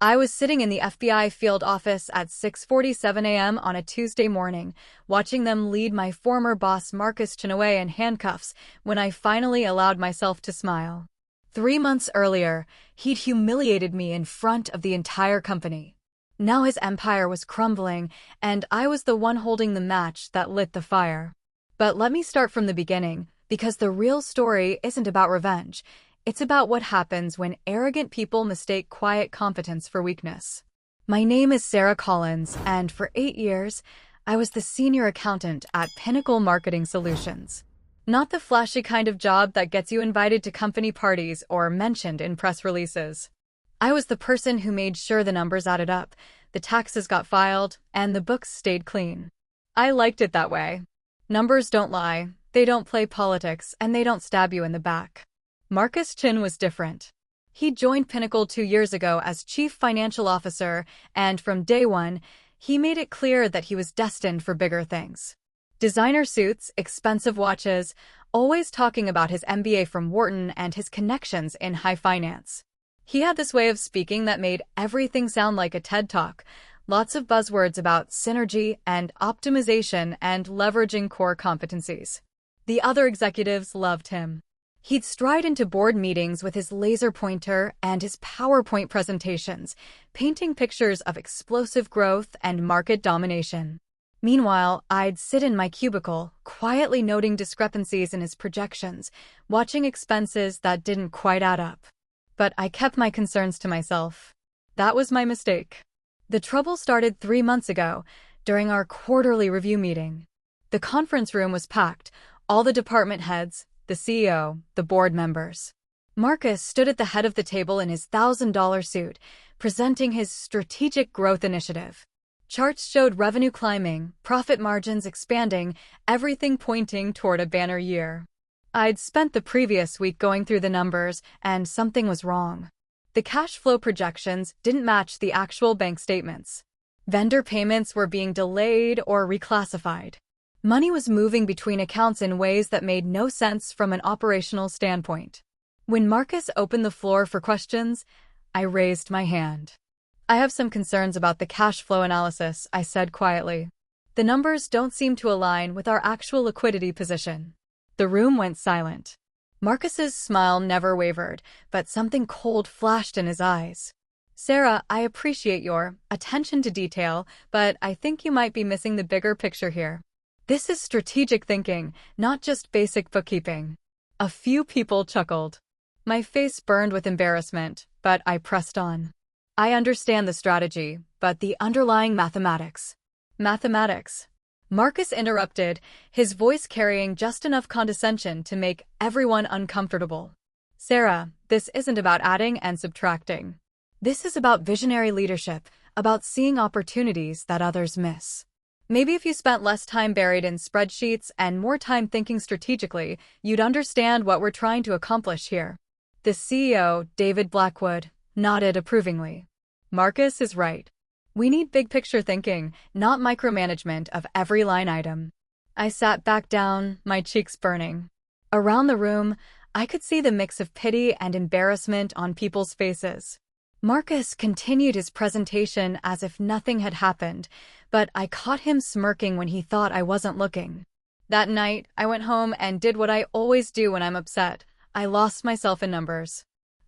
I was sitting in the FBI field office at 6:47 a.m. on a Tuesday morning, watching them lead my former boss Marcus Chin away in handcuffs when I finally allowed myself to smile. 3 months earlier, he'd humiliated me in front of the entire company. Now his empire was crumbling, and I was the one holding the match that lit the fire. But let me start from the beginning, because the real story isn't about revenge. It's about what happens when arrogant people mistake quiet competence for weakness. My name is Sarah Collins, and for 8 years, I was the senior accountant at Pinnacle Marketing Solutions. Not the flashy kind of job that gets you invited to company parties or mentioned in press releases. I was the person who made sure the numbers added up, the taxes got filed, and the books stayed clean. I liked it that way. Numbers don't lie, they don't play politics, and they don't stab you in the back. Marcus Chin was different. He joined Pinnacle 2 years ago as Chief Financial Officer, and from day one, he made it clear that he was destined for bigger things. Designer suits, expensive watches, always talking about his MBA from Wharton and his connections in high finance. He had this way of speaking that made everything sound like a TED Talk, lots of buzzwords about synergy and optimization and leveraging core competencies. The other executives loved him. He'd stride into board meetings with his laser pointer and his PowerPoint presentations, painting pictures of explosive growth and market domination. Meanwhile, I'd sit in my cubicle, quietly noting discrepancies in his projections, watching expenses that didn't quite add up. But I kept my concerns to myself. That was my mistake. The trouble started 3 months ago, during our quarterly review meeting. The conference room was packed, all the department heads, the CEO, the board members. Marcus stood at the head of the table in his $1,000 suit, presenting his strategic growth initiative. Charts showed revenue climbing, profit margins expanding, everything pointing toward a banner year. I'd spent the previous week going through the numbers, and something was wrong. The cash flow projections didn't match the actual bank statements. Vendor payments were being delayed or reclassified. Money was moving between accounts in ways that made no sense from an operational standpoint. When Marcus opened the floor for questions, I raised my hand. I have some concerns about the cash flow analysis, I said quietly. The numbers don't seem to align with our actual liquidity position. The room went silent. Marcus's smile never wavered, but something cold flashed in his eyes. Sarah, I appreciate your attention to detail, but I think you might be missing the bigger picture here. This is strategic thinking, not just basic bookkeeping. A few people chuckled. My face burned with embarrassment, but I pressed on. I understand the strategy, but the underlying mathematics. Mathematics. Marcus interrupted, his voice carrying just enough condescension to make everyone uncomfortable. Sarah, this isn't about adding and subtracting. This is about visionary leadership, about seeing opportunities that others miss. Maybe if you spent less time buried in spreadsheets and more time thinking strategically, you'd understand what we're trying to accomplish here. The CEO, David Blackwood, nodded approvingly. Marcus is right. We need big-picture thinking, not micromanagement of every line item. I sat back down, my cheeks burning. Around the room, I could see the mix of pity and embarrassment on people's faces. Marcus continued his presentation as if nothing had happened, but I caught him smirking when he thought I wasn't looking. That night, I went home and did what I always do when I'm upset. I lost myself in numbers.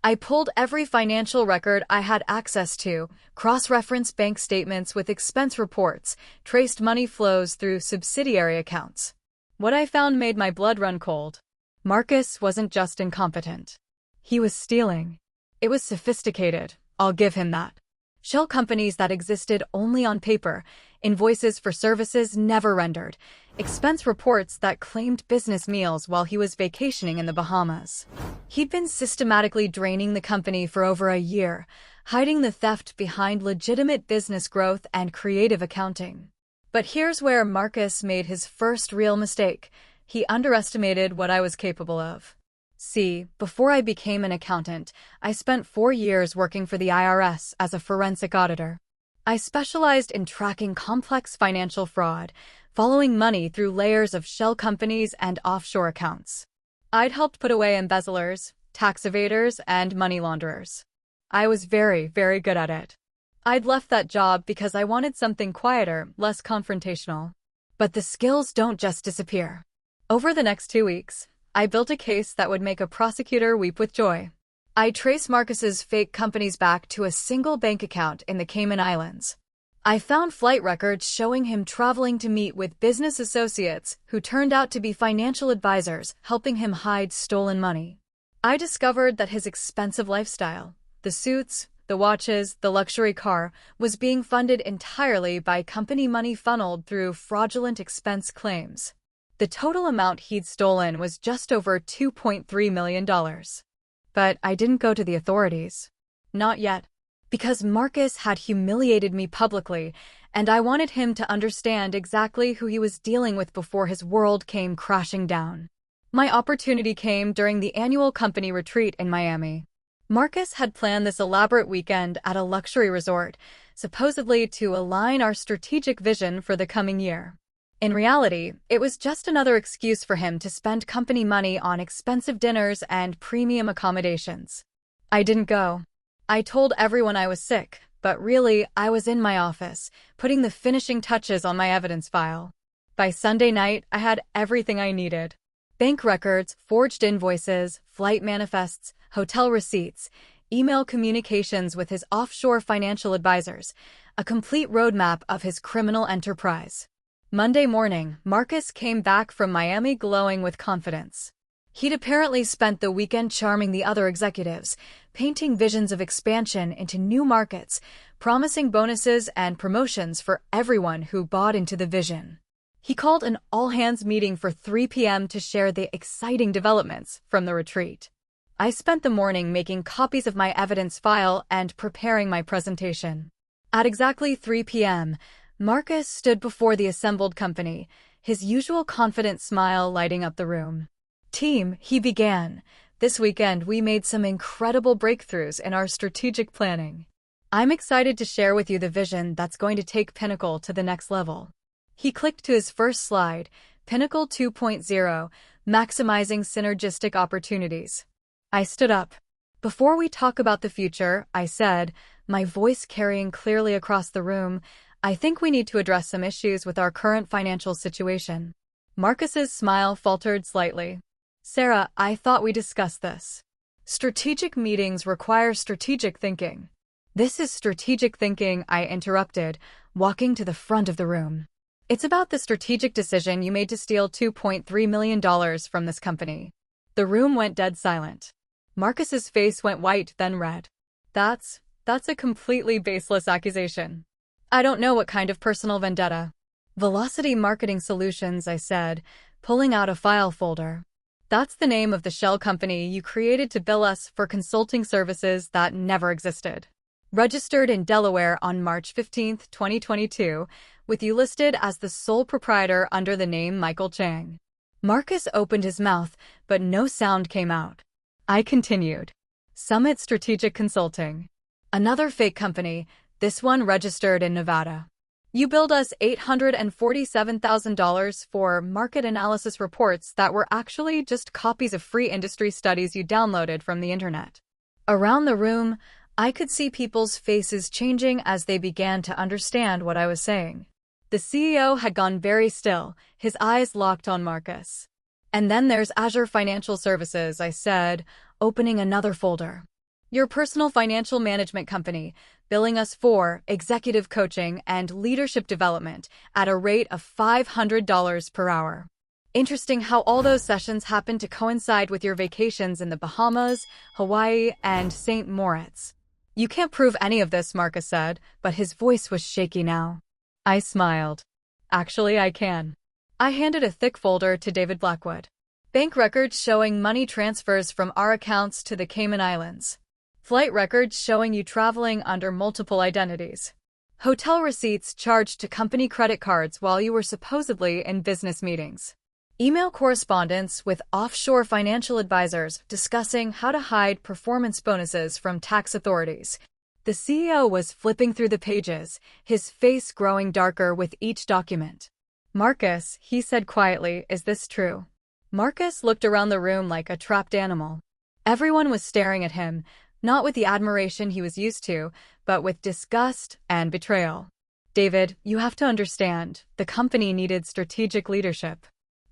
I pulled every financial record I had access to, cross-referenced bank statements with expense reports, traced money flows through subsidiary accounts. What I found made my blood run cold. Marcus wasn't just incompetent. He was stealing. It was sophisticated, I'll give him that. Shell companies that existed only on paper, invoices for services never rendered, expense reports that claimed business meals while he was vacationing in the Bahamas. He'd been systematically draining the company for over a year, hiding the theft behind legitimate business growth and creative accounting. But here's where Marcus made his first real mistake. He underestimated what I was capable of. See, before I became an accountant, I spent 4 years working for the IRS as a forensic auditor. I specialized in tracking complex financial fraud, following money through layers of shell companies and offshore accounts. I'd helped put away embezzlers, tax evaders, and money launderers. I was very, very good at it. I'd left that job because I wanted something quieter, less confrontational. But the skills don't just disappear. Over the next 2 weeks, I built a case that would make a prosecutor weep with joy. I traced Marcus's fake companies back to a single bank account in the Cayman Islands. I found flight records showing him traveling to meet with business associates who turned out to be financial advisors, helping him hide stolen money. I discovered that his expensive lifestyle, the suits, the watches, the luxury car, was being funded entirely by company money funneled through fraudulent expense claims. The total amount he'd stolen was just over $2.3 million. But I didn't go to the authorities. Not yet. Because Marcus had humiliated me publicly, and I wanted him to understand exactly who he was dealing with before his world came crashing down. My opportunity came during the annual company retreat in Miami. Marcus had planned this elaborate weekend at a luxury resort, supposedly to align our strategic vision for the coming year. In reality, it was just another excuse for him to spend company money on expensive dinners and premium accommodations. I didn't go. I told everyone I was sick, but really, I was in my office, putting the finishing touches on my evidence file. By Sunday night, I had everything I needed. Bank records, forged invoices, flight manifests, hotel receipts, email communications with his offshore financial advisors, a complete roadmap of his criminal enterprise. Monday morning, Marcus came back from Miami glowing with confidence. He'd apparently spent the weekend charming the other executives, painting visions of expansion into new markets, promising bonuses and promotions for everyone who bought into the vision. He called an all-hands meeting for 3 p.m. to share the exciting developments from the retreat. I spent the morning making copies of my evidence file and preparing my presentation. At exactly 3 p.m., Marcus stood before the assembled company, his usual confident smile lighting up the room. "Team," he began, "this weekend we made some incredible breakthroughs in our strategic planning. I'm excited to share with you the vision that's going to take Pinnacle to the next level." He clicked to his first slide, Pinnacle 2.0, maximizing synergistic opportunities. I stood up. "Before we talk about the future," I said, my voice carrying clearly across the room, "I think we need to address some issues with our current financial situation." Marcus's smile faltered slightly. "Sarah, I thought we discussed this. Strategic meetings require strategic thinking." "This is strategic thinking," I interrupted, walking to the front of the room. "It's about the strategic decision you made to steal $2.3 million from this company." The room went dead silent. Marcus's face went white, then red. That's a completely baseless accusation. I don't know what kind of personal vendetta." "Velocity Marketing Solutions," I said, pulling out a file folder. "That's the name of the shell company you created to bill us for consulting services that never existed. Registered in Delaware on March 15, 2022, with you listed as the sole proprietor under the name Michael Chang." Marcus opened his mouth, but no sound came out. I continued. "Summit Strategic Consulting. Another fake company, this one registered in Nevada. You billed us $847,000 for market analysis reports that were actually just copies of free industry studies you downloaded from the internet." Around the room, I could see people's faces changing as they began to understand what I was saying. The CEO had gone very still, his eyes locked on Marcus. "And then there's Azure Financial Services," I said, opening another folder. "Your personal financial management company, billing us for executive coaching and leadership development at a rate of $500 per hour. Interesting how all those sessions happen to coincide with your vacations in the Bahamas, Hawaii, and St. Moritz." "You can't prove any of this," Marcus said, but his voice was shaky now. I smiled. "Actually, I can." I handed a thick folder to David Blackwood. "Bank records showing money transfers from our accounts to the Cayman Islands. Flight records showing you traveling under multiple identities. Hotel receipts charged to company credit cards while you were supposedly in business meetings. Email correspondence with offshore financial advisors discussing how to hide performance bonuses from tax authorities." The CEO was flipping through the pages, his face growing darker with each document. "Marcus," he said quietly, "is this true?" Marcus looked around the room like a trapped animal. Everyone was staring at him, Not with the admiration he was used to, but with disgust and betrayal. David, you have to understand, the company needed strategic leadership.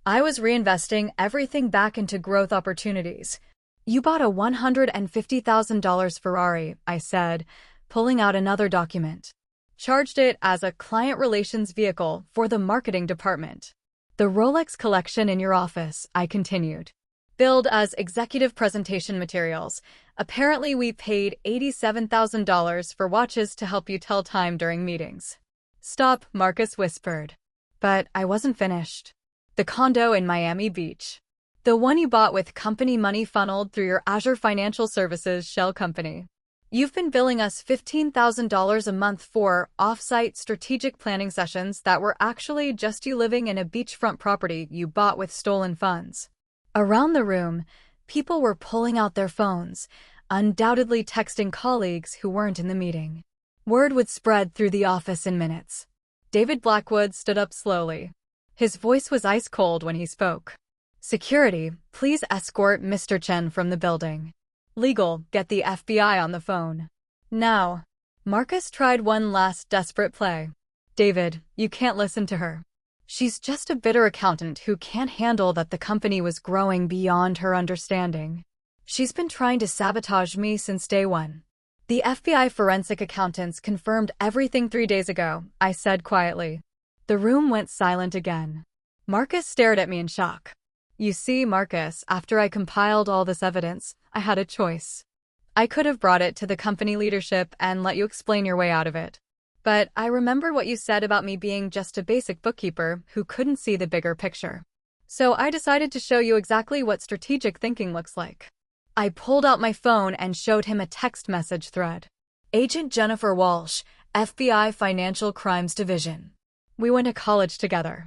I was reinvesting everything back into growth opportunities. You bought a $150,000 Ferrari, I said, pulling out another document. Charged it as a client relations vehicle for the marketing department. The Rolex collection in your office, I continued. Billed as executive presentation materials. Apparently we paid $87,000 for watches to help you tell time during meetings. Stop, Marcus whispered. But I wasn't finished. The condo in Miami Beach. The one you bought with company money funneled through your Azure Financial Services shell company. You've been billing us $15,000 a month for off-site strategic planning sessions that were actually just you living in a beachfront property you bought with stolen funds. Around the room, people were pulling out their phones, undoubtedly texting colleagues who weren't in the meeting. Word would spread through the office in minutes. David Blackwood stood up slowly. His voice was ice-cold when he spoke. Security, please escort Mr. Chen from the building. Legal, get the FBI on the phone. Now. Marcus tried one last desperate play. David, you can't listen to her. She's just a bitter accountant who can't handle that the company was growing beyond her understanding. She's been trying to sabotage me since day one. The FBI forensic accountants confirmed everything 3 days ago, I said quietly. The room went silent again. Marcus stared at me in shock. You see, Marcus, after I compiled all this evidence, I had a choice. I could have brought it to the company leadership and let you explain your way out of it. But I remembered what you said about me being just a basic bookkeeper who couldn't see the bigger picture. So I decided to show you exactly what strategic thinking looks like. I pulled out my phone and showed him a text message thread. Agent Jennifer Walsh, FBI Financial Crimes Division. We went to college together.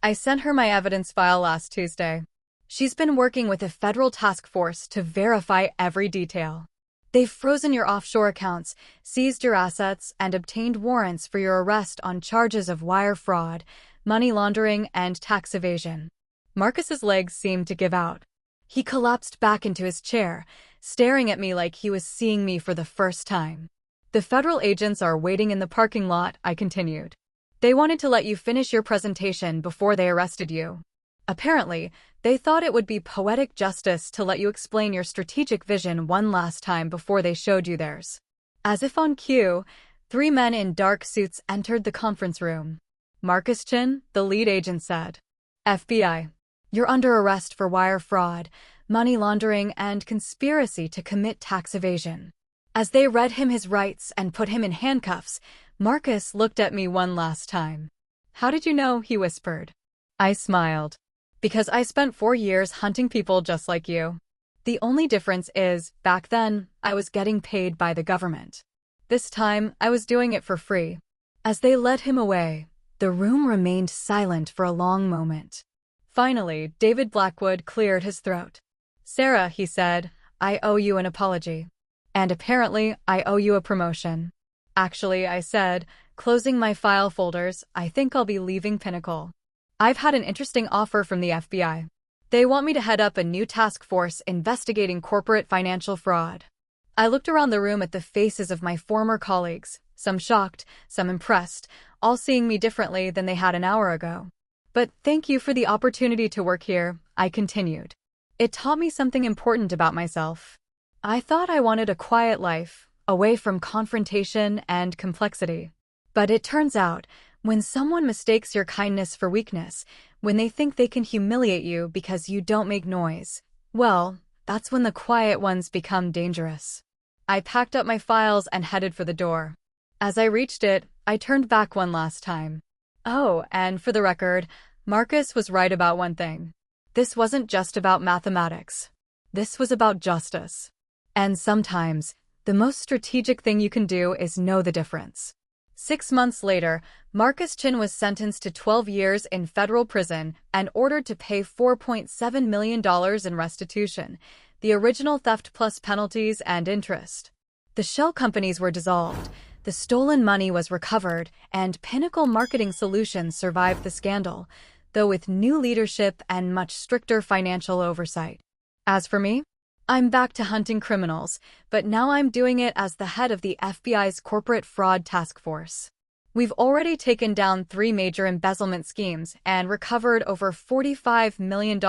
I sent her my evidence file last Tuesday. She's been working with a federal task force to verify every detail. They've frozen your offshore accounts, seized your assets, and obtained warrants for your arrest on charges of wire fraud, money laundering, and tax evasion. Marcus's legs seemed to give out. He collapsed back into his chair, staring at me like he was seeing me for the first time. The federal agents are waiting in the parking lot, I continued. They wanted to let you finish your presentation before they arrested you. Apparently, they thought it would be poetic justice to let you explain your strategic vision one last time before they showed you theirs. As if on cue, 3 men in dark suits entered the conference room. Marcus Chin, the lead agent, said, FBI, you're under arrest for wire fraud, money laundering, and conspiracy to commit tax evasion. As they read him his rights and put him in handcuffs, Marcus looked at me one last time. How did you know? He whispered. I smiled. Because I spent 4 years hunting people just like you. The only difference is, back then, I was getting paid by the government. This time, I was doing it for free. As they led him away, the room remained silent for a long moment. Finally, David Blackwood cleared his throat. Sarah, he said, I owe you an apology. And apparently, I owe you a promotion. Actually, I said, closing my file folders, I think I'll be leaving Pinnacle. I've had an interesting offer from the FBI. They want me to head up a new task force investigating corporate financial fraud. I looked around the room at the faces of my former colleagues, some shocked, some impressed, all seeing me differently than they had an hour ago. But thank you for the opportunity to work here, I continued. It taught me something important about myself. I thought I wanted a quiet life, away from confrontation and complexity. But it turns out, when someone mistakes your kindness for weakness, when they think they can humiliate you because you don't make noise, well, that's when the quiet ones become dangerous. I packed up my files and headed for the door. As I reached it, I turned back one last time. Oh, and for the record, Marcus was right about one thing. This wasn't just about mathematics. This was about justice. And sometimes, the most strategic thing you can do is know the difference. 6 months later, Marcus Chin was sentenced to 12 years in federal prison and ordered to pay $4.7 million in restitution, the original theft plus penalties and interest. The shell companies were dissolved, the stolen money was recovered, and Pinnacle Marketing Solutions survived the scandal, though with new leadership and much stricter financial oversight. As for me, I'm back to hunting criminals, but now I'm doing it as the head of the FBI's Corporate Fraud Task Force. We've already taken down 3 major embezzlement schemes and recovered over $45 million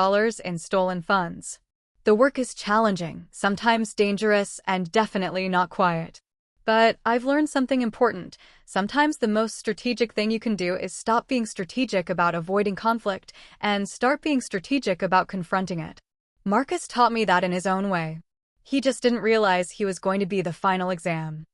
in stolen funds. The work is challenging, sometimes dangerous, and definitely not quiet. But I've learned something important. Sometimes the most strategic thing you can do is stop being strategic about avoiding conflict and start being strategic about confronting it. Marcus taught me that in his own way. He just didn't realize he was going to be the final exam.